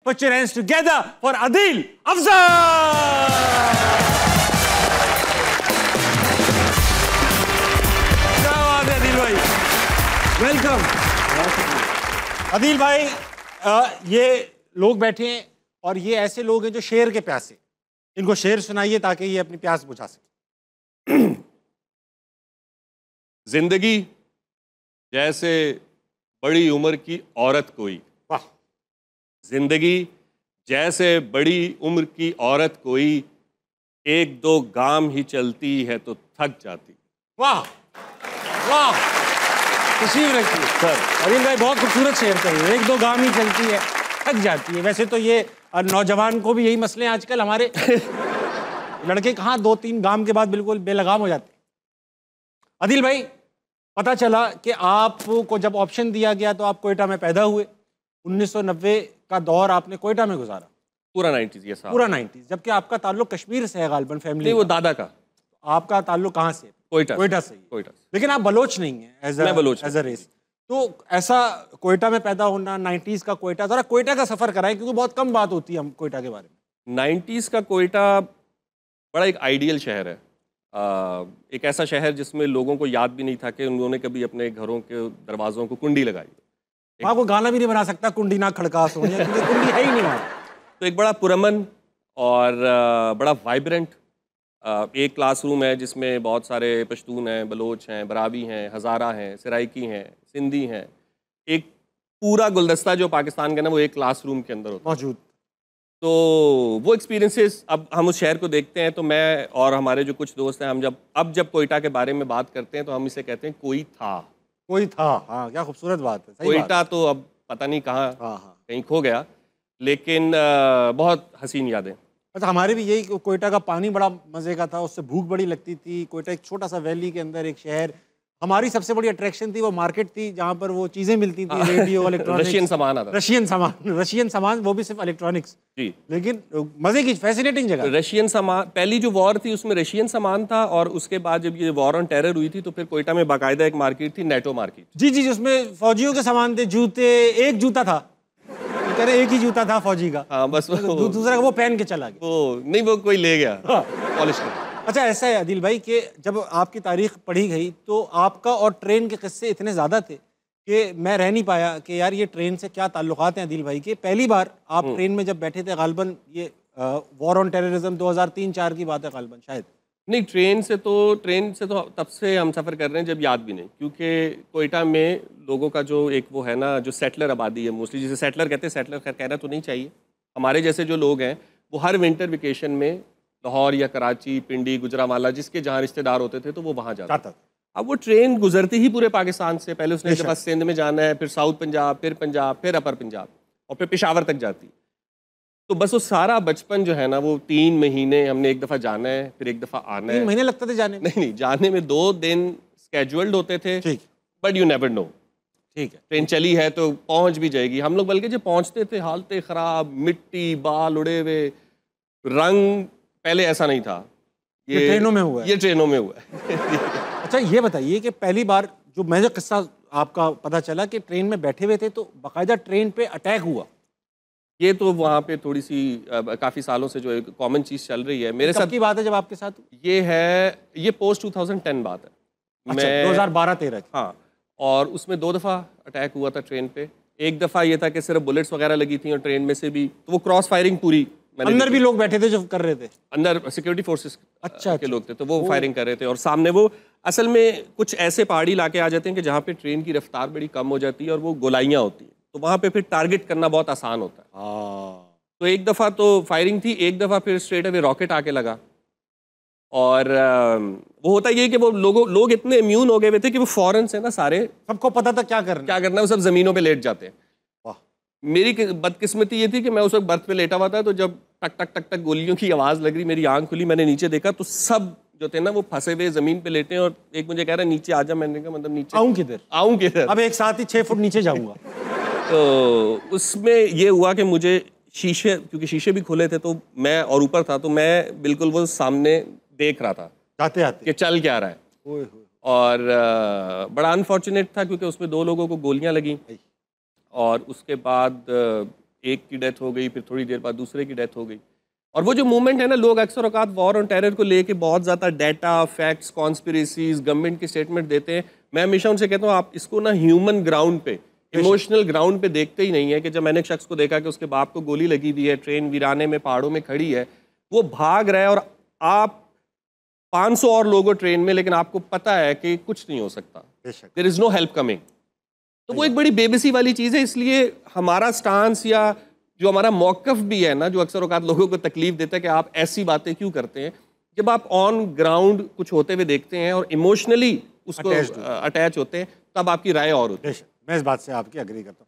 Put your hands together for Adil Afzal. क्या बात है अदील भाई, वेलकम। अदील भाई, ये लोग बैठे हैं और ये ऐसे लोग हैं जो शेर के प्यासे, इनको शेर सुनाइए ताकि ये अपनी प्यास बुझा सके। जिंदगी जैसे बड़ी उम्र की औरत कोई, वाह। जिंदगी जैसे बड़ी उम्र की औरत कोई, एक दो गाम ही चलती है तो थक जाती। वाह वाह, तशरीफ रखिए सर। अदील भाई बहुत खूबसूरत शेर कही, एक दो गाम ही चलती है थक जाती है। वैसे तो ये नौजवान को भी यही मसले हैं आजकल, हमारे लड़के कहाँ 2-3 गाम के बाद बिल्कुल बेलगाम हो जाते। अदील भाई, पता चला कि आपको जब ऑप्शन दिया गया तो आप कोयटा में पैदा हुए, 1990 का दौर आपने कोयटा में गुजारा, पूरा 90s ये साहब, पूरा 90s। जबकि आपका ताल्लुक कश्मीर से है गालिबन, फैमिली नहीं वो दादा का। आपका ताल्लुक कहाँ से? कोयटा से। कोयटा। लेकिन आप बलोच नहीं है मैं बलोच एज अ रेस। तो ऐसा कोयटा में पैदा होना, 90s का कोयटा, जरा कोयटा का सफर कराएं क्योंकि बहुत कम बात होती है हम कोयटा के बारे में। 90s का कोयटा बड़ा एक आइडियल शहर है, एक ऐसा शहर जिसमें लोगों को याद भी नहीं था कि उन्होंने कभी अपने घरों के दरवाजों को कुंडी लगाई। वहाँ को गाना भी नहीं बना सकता, कुंडी ना खड़का सोनिया, क्योंकि कुंडी है ही नहीं वहाँ। तो एक बड़ा पुरअमन और बड़ा वाइब्रेंट एक क्लासरूम है जिसमें बहुत सारे पश्तून हैं, बलोच हैं, बरावी हैं, हज़ारा हैं, सराइकी हैं, सिंधी हैं। एक पूरा गुलदस्ता जो पाकिस्तान का ना वो एक क्लासरूम के अंदर होता है मौजूद। तो वो एक्सपीरियंसेस, अब हम उस शहर को देखते हैं तो मैं और हमारे जो कुछ दोस्त हैं, हम जब कोयटा के बारे में बात करते हैं तो हम इसे कहते हैं कोई था। हाँ, क्या खूबसूरत बात है। कोयटा तो अब पता नहीं कहाँ कहीं खो गया, लेकिन बहुत हसीन यादें। अच्छा, हमारे भी यही, कोयटा का पानी बड़ा मज़े का था, उससे भूख बड़ी लगती थी। कोयटा एक छोटा सा वैली के अंदर एक शहर, हमारी सबसे बड़ी अट्रैक्शन थी वो मार्केट थी जहाँ पर वो चीज़ें मिलती थी, रेडियो, इलेक्ट्रॉनिक्स, रशियन सामान, वो भी सिर्फ इलेक्ट्रॉनिक्स जी। लेकिन मज़े की फैसिनेटिंग जगह। रशियन सामान, पहली जो वॉर थी उसमें रशियन सामान था, और उसके बाद जब ये वॉर ऑन टेरर हुई थी तो फिर कोयटा में बाकायदा एक मार्केट थी, नेटो मार्केट। जी, जिसमें फौजियों के सामान थे, जूते, एक जूता था, कह रहे एक ही जूता था फौजी का। हाँ, बस दूसरा वो पहन के चला गया, वो नहीं, वो कोई ले गया पॉलिश कर। अच्छा, ऐसा है अदील भाई कि जब आपकी तारीख पढ़ी गई तो आपका और ट्रेन के किस्से इतने ज़्यादा थे कि मैं रह नहीं पाया कि यार ये ट्रेन से क्या ताल्लुकात हैं अदील भाई के। पहली बार आप ट्रेन में जब बैठे थे, गालिबन ये वॉर ऑन टेररिज्म 2003-4 की बात है गालिबन, शायद नहीं। ट्रेन से तो तब से हम सफ़र कर रहे हैं जब याद भी नहीं, क्योंकि कोयटा में लोगों का जो एक वो है ना, जो सेटलर आबादी है मोस्टली, जिसे सेटलर कहते हैं, सेटलर खैर कहना तो नहीं चाहिए, हमारे जैसे जो लोग हैं वो हर विंटर वेकेशन में लाहौर या कराची, पिंडी, गुजरावाला, जिसके जहाँ रिश्तेदार होते थे तो वो वहाँ जाता था। अब वो ट्रेन गुजरती ही पूरे पाकिस्तान से, पहले उसने के पास सिंध में जाना है, फिर साउथ पंजाब, फिर अपर पंजाब, और फिर पेशावर तक जाती। तो बस वो सारा बचपन जो है ना, वो 3 महीने हमने एक दफ़ा जाना है, फिर एक दफ़ा आना है। 3 महीने लगते थे जाने में? नहीं, जाने में 2 दिन स्केड्यूल्ड होते थे, बट यू नेवर नो। ठीक है, ट्रेन चली है तो पहुंच भी जाएगी। हम लोग बल्कि जब पहुंचते थे हालतें ख़राब, मिट्टी, बाल उड़े हुए, रंग, पहले ऐसा नहीं था। ये ट्रेनों में हुआ है? ये ट्रेनों में हुआ है। अच्छा, ये बताइए कि पहली बार जो मुझे किस्सा आपका पता चला कि ट्रेन में बैठे हुए थे तो बाकायदा ट्रेन पे अटैक हुआ, ये तो वहाँ पे थोड़ी सी काफ़ी सालों से जो एक कॉमन चीज़ चल रही है मेरे साथ। की बात है जब आपके साथ? ये पोस्ट 2010 बात है। अच्छा, 2012-13। हाँ, और उसमें 2 दफ़ा अटैक हुआ था ट्रेन पे। एक दफ़ा ये था कि सिर्फ बुलेट्स वगैरह लगी थी और ट्रेन में से भी, तो वो क्रॉस फायरिंग पूरी, अंदर भी लोग बैठे थे जो कर रहे थे, अंदर सिक्योरिटी फोर्सेस के लोग थे, तो वो फायरिंग कर रहे थे। और सामने वो असल में कुछ ऐसे पहाड़ी इलाके आ जाते हैं कि जहाँ पे ट्रेन की रफ्तार बड़ी कम हो जाती है और वो गोलाइयाँ होती हैं, तो वहाँ पे फिर टारगेट करना बहुत आसान होता है। तो एक दफ़ा तो फायरिंग थी, एक दफ़ा फिर स्ट्रेट अवे रॉकेट आके लगा, और वो होता ये कि वो लोग इतने इम्यून हो गए हुए थे कि वो फौरन से ना, सारे सबको पता था क्या करना है, वो सब ज़मीनों पे लेट जाते हैं। मेरी बदकिस्मती ये थी कि मैं उस वक्त बर्थ पे लेटा हुआ था, तो जब टक टक टक टक गोलियों की आवाज़ लग रही, मेरी आंख खुली, मैंने नीचे देखा तो सब जो थे ना वो फंसे हुए ज़मीन पे लेटे हैं, और एक मुझे कह रहा है नीचे आ जा। मैंने कहा मतलब नीचे आऊँ किधर? अब एक साथ ही 6 फुट नीचे जाऊँगा। तो उसमें ये हुआ कि मुझे शीशे, क्योंकि शीशे भी खुले थे, तो मैं और ऊपर था, तो मैं बिल्कुल वो सामने देख रहा था जाते आते कि चल क्या रहा है। और बड़ा अनफॉर्चुनेट था क्योंकि उसमें 2 लोगों को गोलियां लगी, और उसके बाद एक की डेथ हो गई, फिर थोड़ी देर बाद दूसरे की डेथ हो गई। और वो जो मूवमेंट है ना, लोग अक्सर औकात वॉर ऑन टेरर को लेके बहुत ज़्यादा डाटा, फैक्ट्स, कॉन्स्पिरेसीज, गवर्नमेंट की स्टेटमेंट देते हैं। मैं हमेशा उनसे कहता हूँ आप इसको ना ह्यूमन ग्राउंड पे, इमोशनल ग्राउंड पे देखते ही नहीं है। कि जब मैंने एक शख्स को देखा कि उसके बाप को गोली लगी हुई है, ट्रेन वीराने में पहाड़ों में खड़ी है, वो भाग रहा है और आप 500 और लोगों ट्रेन में, लेकिन आपको पता है कि कुछ नहीं हो सकता, there is no help coming. तो वो एक बड़ी बेबसी वाली चीज़ है। इसलिए हमारा स्टांस या जो हमारा मौकफ भी है ना, जो अक्सर औकात लोगों को तकलीफ देता है कि आप ऐसी बातें क्यों करते हैं, जब आप ऑन ग्राउंड कुछ होते हुए देखते हैं और इमोशनली उसको अटैच होते हैं, तब आपकी राय और होती है। मैं इस बात से आपकी एग्री करता हूँ।